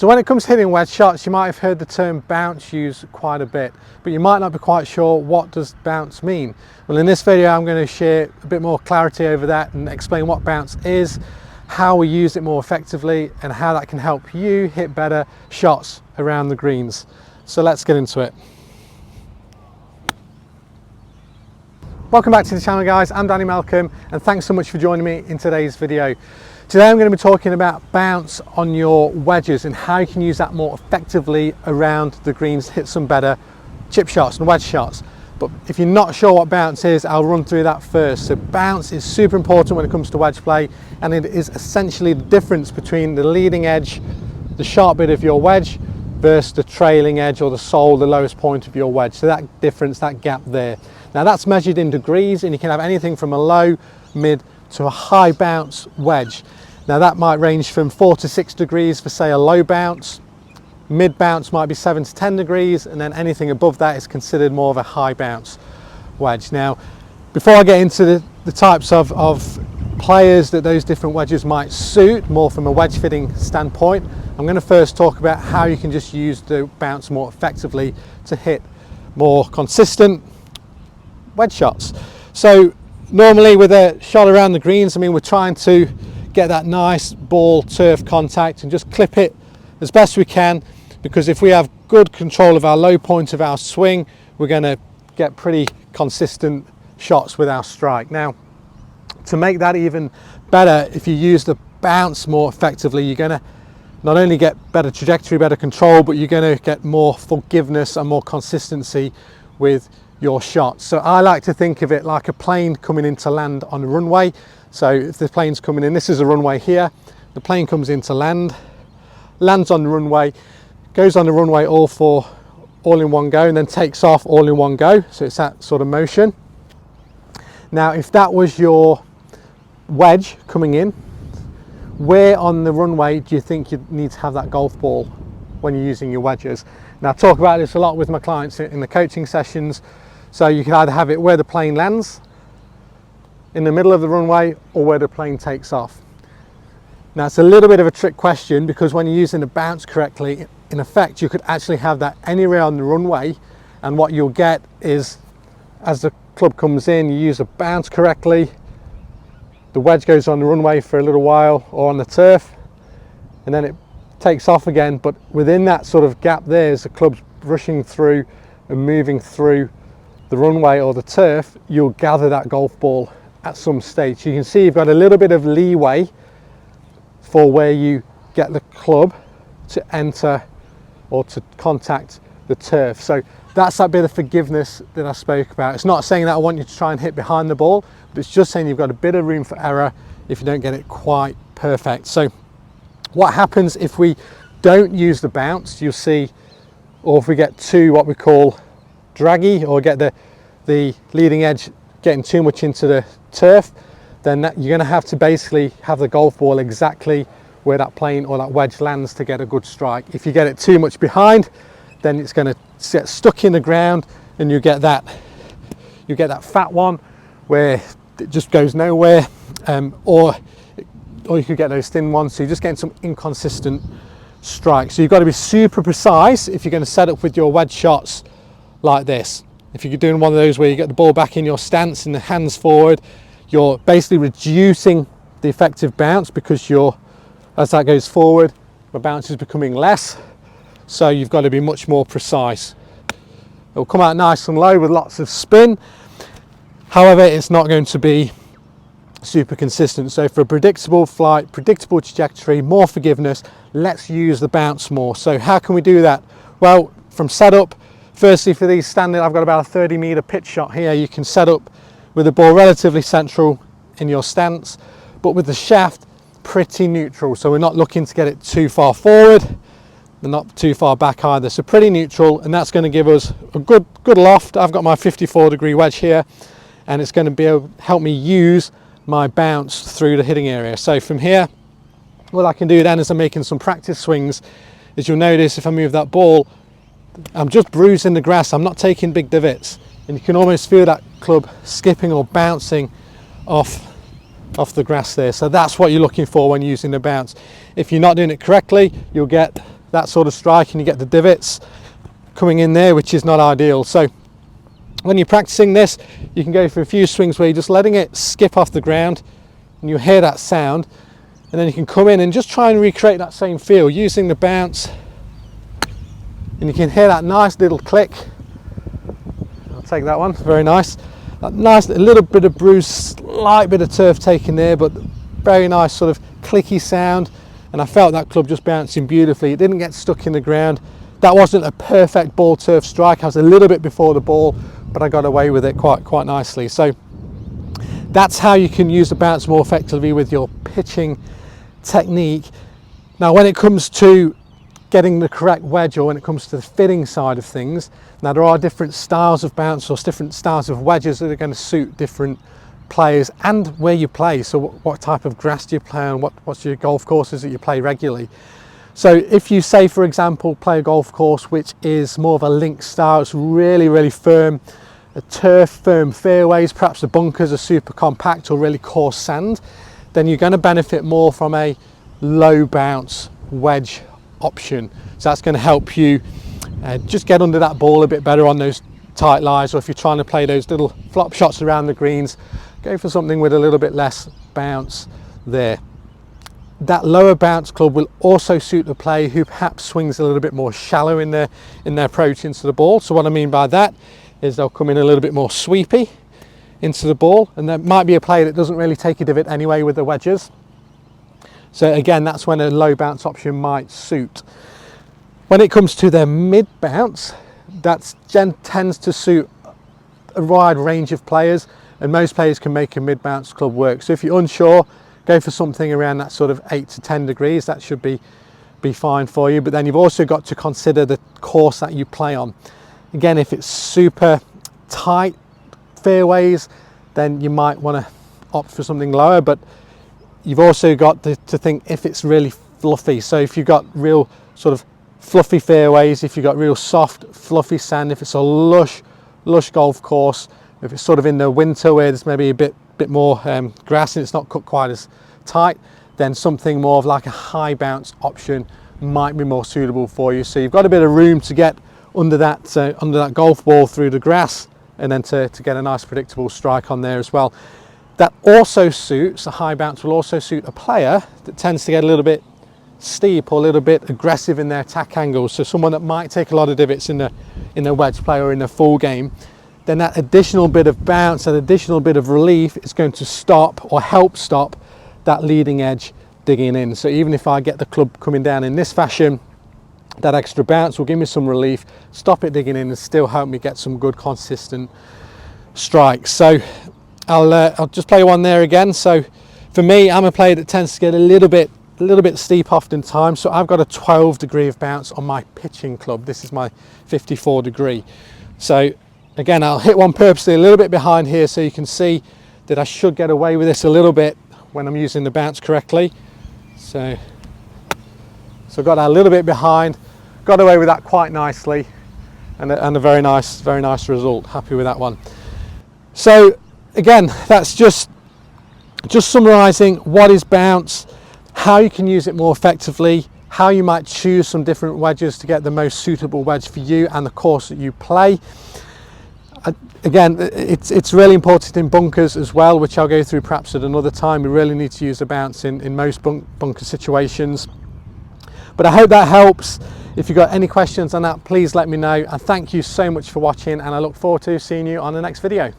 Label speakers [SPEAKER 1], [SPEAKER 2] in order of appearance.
[SPEAKER 1] So when it comes to hitting wedge shots, you might have heard the term bounce used quite a bit, but you might not be quite sure what does bounce mean. Well, in this video I'm going to share a bit more clarity over that and explain what bounce is, how we use it more effectively, and how that can help you hit better shots around the greens. So let's get into it. Welcome back to the channel, guys. I'm Danny Malcolm and thanks so much for joining me in today's video. Today I'm going to be talking about bounce on your wedges and how you can use that more effectively around the greens to hit some better chip shots and wedge shots. But if you're not sure what bounce is, I'll run through that first. So bounce is super important when it comes to wedge play, and it is essentially the difference between the leading edge, the sharp bit of your wedge, versus the trailing edge or the sole, the lowest point of your wedge. So that difference, that gap there. Now that's measured in degrees, and you can have anything from a low, mid to a high bounce wedge. Now that might range from 4 to 6 degrees for, say, a low bounce. Mid bounce might be 7 to 10 degrees, and then anything above that is considered more of a high bounce wedge. Now, before I get into the types of players that those different wedges might suit, more from a wedge fitting standpoint, I'm going to first talk about how you can just use the bounce more effectively to hit more consistent wedge shots. So normally with a shot around the greens, I mean, we're trying to get that nice ball turf contact and just clip it as best we can, because if we have good control of our low point of our swing, we're going to get pretty consistent shots with our strike. Now, to make that even better, if you use the bounce more effectively, you're going to not only get better trajectory, better control, but you're going to get more forgiveness and more consistency with your shots. So I like to think of it like a plane coming into land on a runway. So if the plane's coming in, this is a runway here, the plane comes into land, lands on the runway, goes on the runway all in one go, and then takes off all in one go. So it's that sort of motion. Now, if that was your wedge coming in, where on the runway do you think you need to have that golf ball when you're using your wedges? Now, I talk about this a lot with my clients in the coaching sessions. So you can either have it where the plane lands, in the middle of the runway, or where the plane takes off. Now, it's a little bit of a trick question, because when you're using the bounce correctly, in effect, you could actually have that anywhere on the runway, and what you'll get is, as the club comes in, you use the bounce correctly, the wedge goes on the runway for a little while or on the turf, and then it takes off again. But within that sort of gap there, as the club's rushing through and moving through the runway or the turf, you'll gather that golf ball at some stage. You can see you've got a little bit of leeway for where you get the club to enter or to contact the turf. So that's that bit of forgiveness that I spoke about. It's not saying that I want you to try and hit behind the ball, but it's just saying you've got a bit of room for error if you don't get it quite perfect. So what happens if we don't use the bounce, you'll see, or if we get too what we call draggy, or get the leading edge getting too much into the turf, then you're going to have to basically have the golf ball exactly where that plane or that wedge lands to get a good strike. If you get it too much behind, then it's going to get stuck in the ground, and you get that fat one where it just goes nowhere, or you could get those thin ones, so you're just getting some inconsistent strikes. So you've got to be super precise if you're going to set up with your wedge shots like this. If you're doing one of those where you get the ball back in your stance and the hands forward, you're basically reducing the effective bounce, because as that goes forward, the bounce is becoming less. So you've got to be much more precise. It'll come out nice and low with lots of spin. However, it's not going to be super consistent. So for a predictable flight, predictable trajectory, more forgiveness, let's use the bounce more. So how can we do that? Well, from setup, firstly, for these standard, I've got about a 30-meter pitch shot here. You can set up with the ball relatively central in your stance, but with the shaft pretty neutral. So we're not looking to get it too far forward, and not too far back either. So pretty neutral, and that's going to give us a good loft. I've got my 54-degree wedge here, and it's going to be able to help me use my bounce through the hitting area. So from here, what I can do then as I'm making some practice swings is, you'll notice if I move that ball, I'm just bruising the grass, I'm not taking big divots, and you can almost feel that club skipping or bouncing off the grass there. So that's what you're looking for when using the bounce. If you're not doing it correctly, you'll get that sort of strike, and you get the divots coming in there, which is not ideal. So when you're practicing this, you can go for a few swings where you're just letting it skip off the ground and you hear that sound, and then you can come in and just try and recreate that same feel using the bounce, and you can hear that nice little click. I'll take that one, very nice. That nice, a little bit of bruise, slight bit of turf taken there, but very nice sort of clicky sound, and I felt that club just bouncing beautifully. It didn't get stuck in the ground. That wasn't a perfect ball turf strike. I was a little bit before the ball, but I got away with it quite nicely. So that's how you can use the bounce more effectively with your pitching technique. Now when it comes to getting the correct wedge, or when it comes to the fitting side of things, now there are different styles of bounce or different styles of wedges that are going to suit different players and where you play. So what type of grass do you play on, what's your golf courses that you play regularly. So if you say, for example, play a golf course which is more of a link style, it's really firm, a turf, firm fairways, perhaps the bunkers are super compact or really coarse sand, then you're going to benefit more from a low bounce wedge option. So that's going to help you just get under that ball a bit better on those tight lies, or if you're trying to play those little flop shots around the greens, go for something with a little bit less bounce there. That lower bounce club will also suit the player who perhaps swings a little bit more shallow in their approach into the ball. So what I mean by that is they'll come in a little bit more sweepy into the ball, and there might be a player that doesn't really take a divot anyway with the wedges. So again, that's when a low bounce option might suit. When it comes to their mid bounce, that tends to suit a wide range of players, and most players can make a mid bounce club work. So if you're unsure, go for something around that sort of 8 to 10 degrees. That should be fine for you. But then you've also got to consider the course that you play on. Again, if it's super tight fairways, then you might want to opt for something lower, but you've also got to think if it's really fluffy. So if you've got real sort of fluffy fairways, if you've got real soft fluffy sand, if it's a lush golf course, if it's sort of in the winter where there's maybe a bit more grass and it's not cut quite as tight, then something more of like a high bounce option might be more suitable for you. So you've got a bit of room to get under that golf ball through the grass, and then to get a nice predictable strike on there as well. That also suits, a high bounce will also suit a player that tends to get a little bit steep or a little bit aggressive in their attack angles. So someone that might take a lot of divots in their wedge play or in their full game, then that additional bit of bounce, that additional bit of relief is going to stop or help stop that leading edge digging in. So even if I get the club coming down in this fashion, that extra bounce will give me some relief, stop it digging in, and still help me get some good consistent strikes. So I'll just play one there again. So for me, I'm a player that tends to get a little bit steep oftentimes. So I've got a 12 degree of bounce on my pitching club. This is my 54 degree. So again, I'll hit one purposely a little bit behind here so you can see that I should get away with this a little bit when I'm using the bounce correctly. So I got that a little bit behind, got away with that quite nicely, and a very nice result. Happy with that one. So again, that's just summarising what is bounce, how you can use it more effectively, how you might choose some different wedges to get the most suitable wedge for you and the course that you play. Again, it's really important in bunkers as well, which I'll go through perhaps at another time. We really need to use a bounce in most bunker situations. But I hope that helps. If you've got any questions on that, please let me know. And thank you so much for watching, and I look forward to seeing you on the next video.